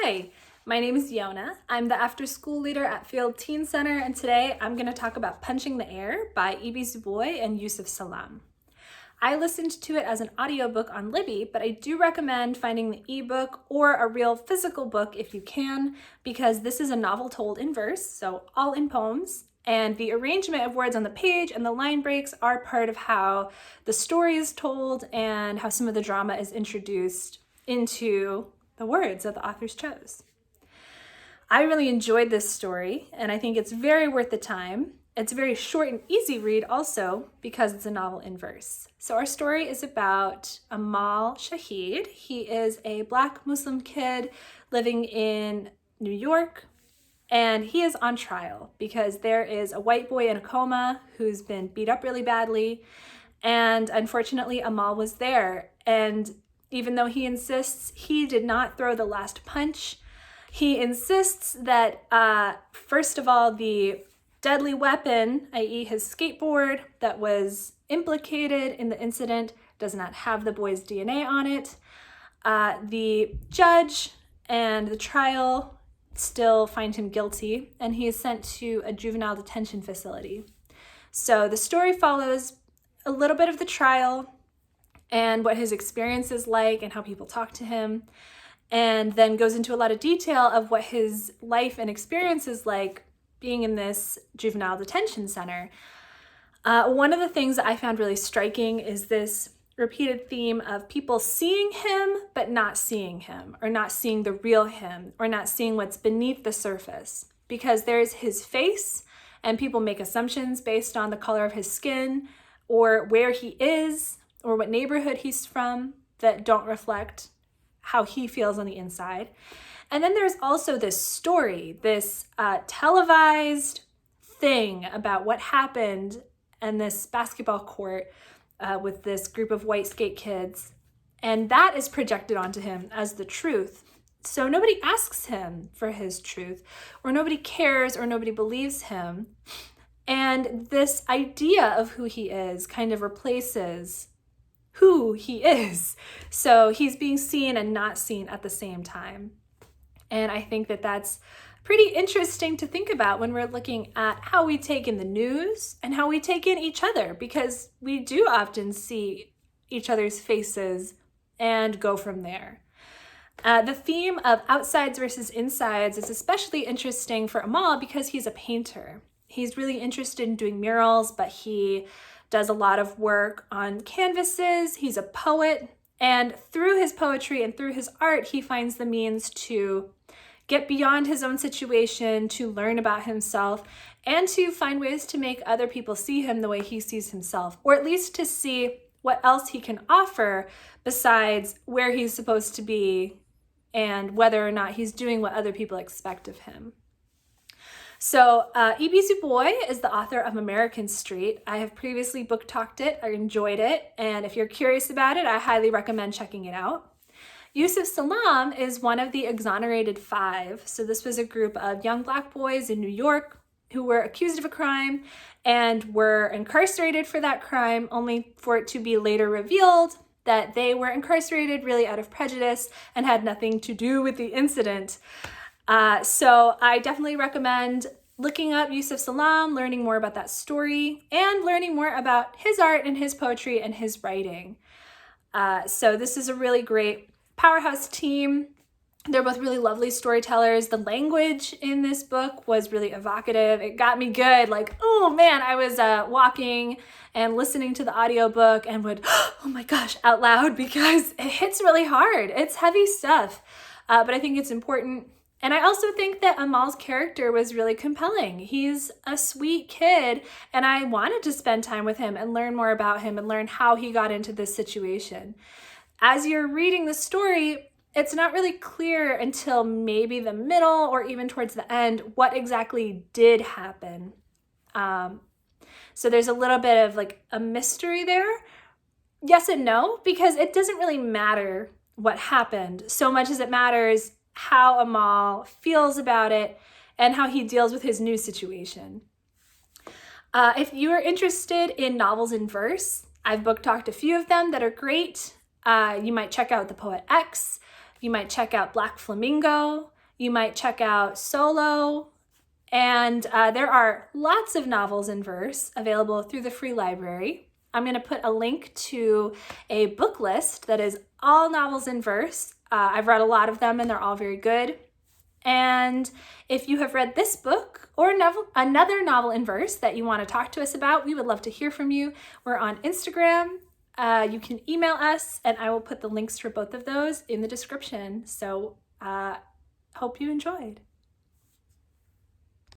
Hi, my name is Yona. I'm the after-school leader at Field Teen Center, and today I'm going to talk about Punching the Air by Zoboi and Yusef Salaam. I listened to it as an audiobook on Libby, but I do recommend finding the ebook or a real physical book if you can, because this is a novel told in verse, so all in poems, and the arrangement of words on the page and the line breaks are part of how the story is told and how some of the drama is introduced into the words that the authors chose. I really enjoyed this story, and I think it's very worth the time. It's a very short and easy read also because it's a novel in verse. So our story is about Amal Shahid. He is a Black Muslim kid living in New York, and he is on trial because there is a white boy in a coma who's been beat up really badly, and unfortunately Amal was there. And even though he insists he did not throw the last punch, he insists that, first of all, the deadly weapon, i.e. his skateboard that was implicated in the incident, does not have the boy's DNA on it. The judge and the trial still find him guilty, and he is sent to a juvenile detention facility. So the story follows a little bit of the trial and what his experience is like and how people talk to him, and then goes into a lot of detail of what his life and experience is like being in this juvenile detention center. One of the things that I found really striking is this repeated theme of people seeing him but not seeing him, or not seeing the real him, or not seeing what's beneath the surface, because there's his face and people make assumptions based on the color of his skin or where he is or what neighborhood he's from that don't reflect how he feels on the inside. And then there's also this story, this televised thing about what happened in this basketball court with this group of white skate kids. And that is projected onto him as the truth. So nobody asks him for his truth, or nobody cares, or nobody believes him. And this idea of who he is kind of replaces who he is. So he's being seen and not seen at the same time. And I think that that's pretty interesting to think about when we're looking at how we take in the news and how we take in each other, because we do often see each other's faces and go from there. The theme of outsides versus insides is especially interesting for Amal because he's a painter. He's really interested in doing murals, but he does a lot of work on canvases. He's a poet, and through his poetry and through his art, he finds the means to get beyond his own situation, to learn about himself, and to find ways to make other people see him the way he sees himself, or at least to see what else he can offer besides where he's supposed to be and whether or not he's doing what other people expect of him. So Zoboi is the author of American Street. I have previously book talked it. I enjoyed it. And if you're curious about it, I highly recommend checking it out. Yusef Salaam is one of the exonerated 5. So this was a group of young Black boys in New York who were accused of a crime and were incarcerated for that crime, only for it to be later revealed that they were incarcerated really out of prejudice and had nothing to do with the incident. So I definitely recommend looking up Yusef Salaam, learning more about that story, and learning more about his art and his poetry and his writing. So this is a really great powerhouse team. They're both really lovely storytellers. The language in this book was really evocative. It got me good. Like, oh man, I was walking and listening to the audiobook and would, oh my gosh, out loud, because it hits really hard. It's heavy stuff, but I think it's important. And I also think that Amal's character was really compelling. He's a sweet kid, and I wanted to spend time with him and learn more about him and learn how he got into this situation. As you're reading the story, it's not really clear until maybe the middle or even towards the end what exactly did happen. So there's a little bit of like a mystery there. Yes and no, because it doesn't really matter what happened so much as it matters how Amal feels about it and how he deals with his new situation. If you are interested in novels in verse, I've book talked a few of them that are great. You might check out The Poet X. You might check out Black Flamingo. You might check out Solo, and there are lots of novels in verse available through the free library. I'm going to put a link to a book list that is all novels in verse. I've read a lot of them and they're all very good. And if you have read this book or another novel in verse that you want to talk to us about, we would love to hear from you. We're on Instagram. You can email us, and I will put the links for both of those in the description. So hope you enjoyed.